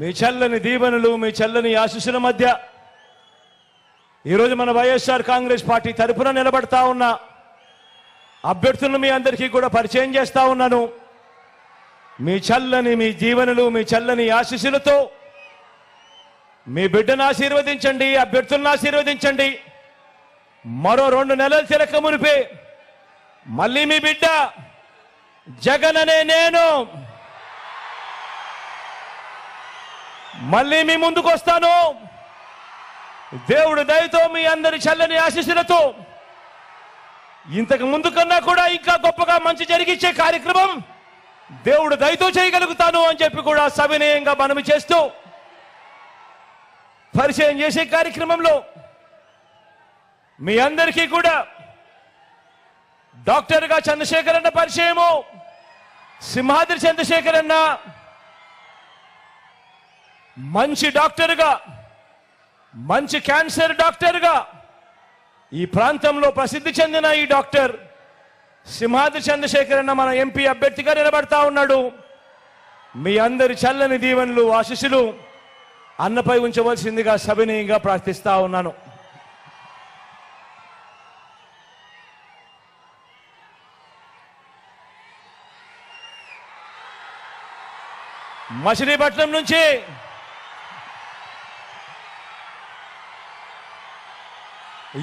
మీ చల్లని దీవెనలు మీ చల్లని ఆశీస్సుల మధ్య ఈరోజు మన వైఎస్ఆర్ కాంగ్రెస్ పార్టీ తరఫున నిలబడతా ఉన్న అభ్యర్థులను మీ అందరికీ కూడా పరిచయం చేస్తా ఉన్నాను. మీ చల్లని మీ దీవెనలు మీ చల్లని ఆశీస్సులతో మీ బిడ్డను ఆశీర్వదించండి, అభ్యర్థులను ఆశీర్వదించండి. మరో 2 నెలలు తిరక మునిపే మళ్ళీ మీ బిడ్డ జగన్ అనే నేను మళ్ళీ మీ ముందుకు వస్తాను. దేవుడు దయతో మీ అందరి చల్లని ఆశీస్సులతో ఇంతకు ముందు కన్నా కూడా ఇంకా గొప్పగా మంచి జరిగించే కార్యక్రమం దేవుడు దయతో చేయగలుగుతాను అని చెప్పి కూడా సవినయంగా మనవి చేస్తూ పరిచయం చేసే కార్యక్రమంలో మీ అందరికీ కూడా డాక్టర్గా చంద్రశేఖర్ అన్న పరిచయము. సింహాద్రి చంద్రశేఖర్ అన్న మంచి డాక్టర్గా, మంచి క్యాన్సర్ డాక్టర్గా ఈ ప్రాంతంలో ప్రసిద్ధి చెందిన ఈ డాక్టర్ సింహాద్రి చంద్రశేఖర్ అన్న మన ఎంపీ అభ్యర్థిగా నిలబడతా ఉన్నాడు. మీ అందరి చల్లని దీవెనలు ఆశీస్సులు అన్నపై ఉంచవలసిందిగా సవినయంగా ప్రార్థిస్తా ఉన్నాను. మచిలీపట్నం నుంచి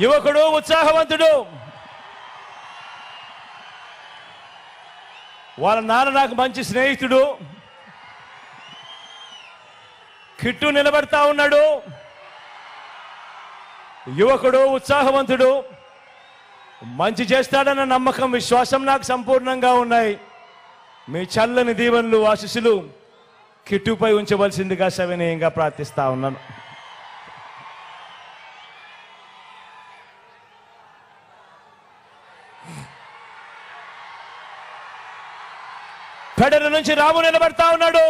యువకుడు, ఉత్సాహవంతుడు, వాళ్ళ నాన్న నాకు మంచి స్నేహితుడు, కిట్టు నిలబడతా ఉన్నాడు. యువకుడు, ఉత్సాహవంతుడు, మంచి చేస్తాడన్న నమ్మకం, విశ్వాసం నాకు సంపూర్ణంగా ఉన్నాయి. మీ చల్లని దీవెనలు ఆశీస్సులు కిట్టుపై ఉంచవలసిందిగా సవినయంగా ప్రార్థిస్తా ఉన్నాను. పెడల నుంచి రాము నిలబడతా ఉన్నాడు.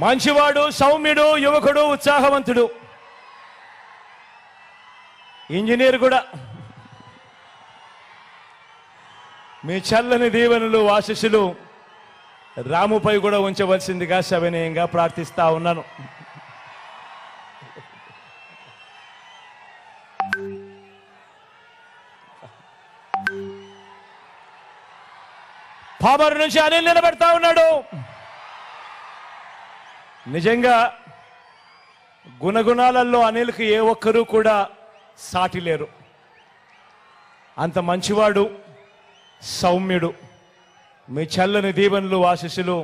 మంచివాడు, సౌమ్యుడు, యువకుడు, ఉత్సాహవంతుడు, ఇంజనీర్ కూడా. మీ చల్లని దీవెనలు ఆశీస్సులు రాముపై కూడా ఉంచవలసిందిగా సవినయంగా ప్రార్థిస్తా ఉన్నాను. పామరు నుంచి అనిల్ నిలబడతా ఉన్నాడు. నిజంగా గుణగుణాలలో అనిల్కి ఏ ఒక్కరూ కూడా సాటి లేరు. అంత మంచివాడు, సౌమ్యుడు. మీ చల్లని దీవెనలు ఆశీస్సులు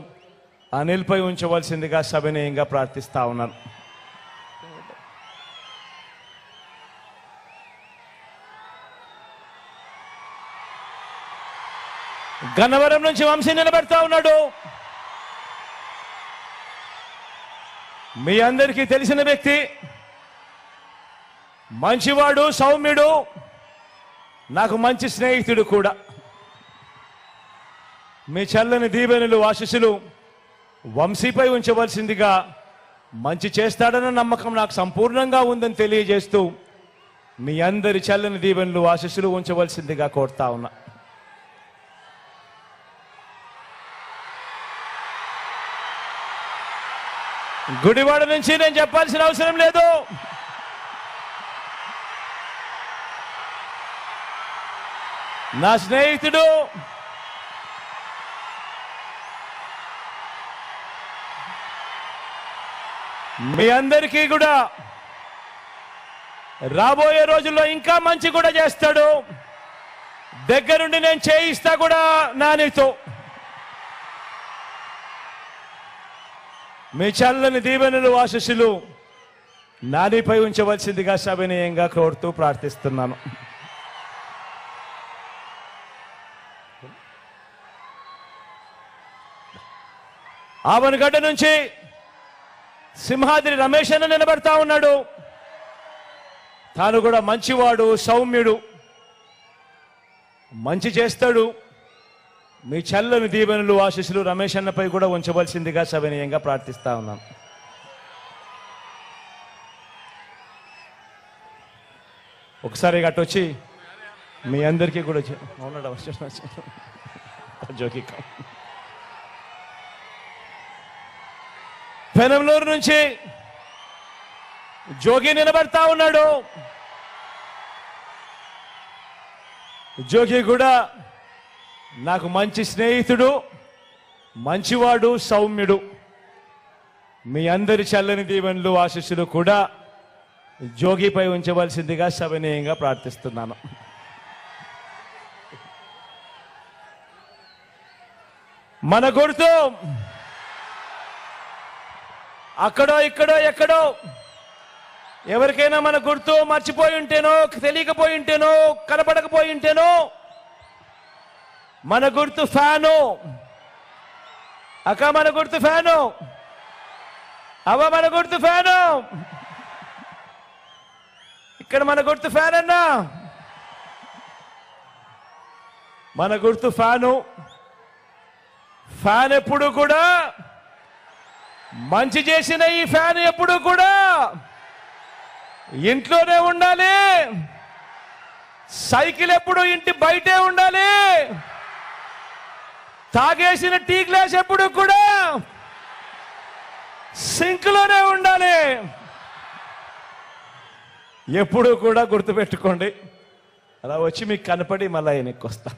అనిల్పై ఉంచవలసిందిగా సవినయంగా ప్రార్థిస్తా ఉన్నాను. గన్నవరం నుంచి వంశీ నిలబెడతా ఉన్నాడు. మీ అందరికీ తెలిసిన వ్యక్తి, మంచివాడు, సౌమ్యుడు, నాకు మంచి స్నేహితుడు కూడా. మీ చల్లని దీవెనలు ఆశీస్సులు వంశీపై ఉంచవలసిందిగా, మంచి చేస్తాడన్న నమ్మకం నాకు సంపూర్ణంగా ఉందని తెలియజేస్తూ మీ అందరి చల్లని దీవెనలు ఆశీస్సులు ఉంచవలసిందిగా కోరుతా ఉన్నా. గుడివాడ నుంచి నేను చెప్పాల్సిన అవసరం లేదు. నా స్నేహితుడు, మీ అందరికీ కూడా రాబోయే రోజుల్లో ఇంకా మంచి కూడా చేస్తాడు. దగ్గరుండి నేను చేయిస్తా కూడా నానితో. మీ చల్లని దీవెనలు ఆశీస్సులు నానిపై ఉంచవలసిందిగా సవినయంగా కోరుతూ ప్రార్థిస్తున్నాను. ఆవనగడ్డ నుంచి సింహాద్రి రమేష్ అన్న నిలబడతా ఉన్నాడు. తాను కూడా మంచివాడు, సౌమ్యుడు, మంచి చేస్తాడు. మీ చల్లని దీవెనలు ఆశీస్సులు రమేష్ అన్నపై కూడా ఉంచవలసిందిగా సవినయంగా ప్రార్థిస్తా ఉన్నాను. ఒకసారి గట్టొచ్చి మీ అందరికీ కూడా జోకి పెనంలూరు నుంచి జోగి నిలబడతా ఉన్నాడు. జోగి కూడా నాకు మంచి స్నేహితుడు, మంచివాడు, సౌమ్యుడు. మీ అందరి చల్లని దీవెనలు ఆశీస్సులు కూడా జోగిపై ఉంచవలసిందిగా సవినయంగా ప్రార్థిస్తున్నాను. మన గుర్తు అక్కడో ఇక్కడో ఎక్కడో ఎవరికైనా మన గుర్తు మర్చిపోయి ఉంటేనో, తెలియకపోయి ఉంటేనో, కనపడకపోయి ఉంటేనో, మన గుర్తు ఫ్యాను. అక్క మన గుర్తు ఫ్యాను, అవ్వ మన గుర్తు ఫ్యాను, ఇక్కడ మన గుర్తు ఫ్యాన్ అన్నా, మన గుర్తు ఫ్యాను. ఫ్యాన్ ఎప్పుడు కూడా మంచి చేసిన ఈ ఫ్యాన్ ఎప్పుడు కూడా ఇంట్లోనే ఉండాలి. సైకిల్ ఎప్పుడు ఇంటి బయటే ఉండాలి. తాగేసిన టీ గ్లాస్ ఎప్పుడు కూడా సింక్లోనే ఉండాలి. ఎప్పుడు కూడా గుర్తుపెట్టుకోండి. అలా వచ్చి మీకు కనపడి మళ్ళీ వెనక్కి వస్తా.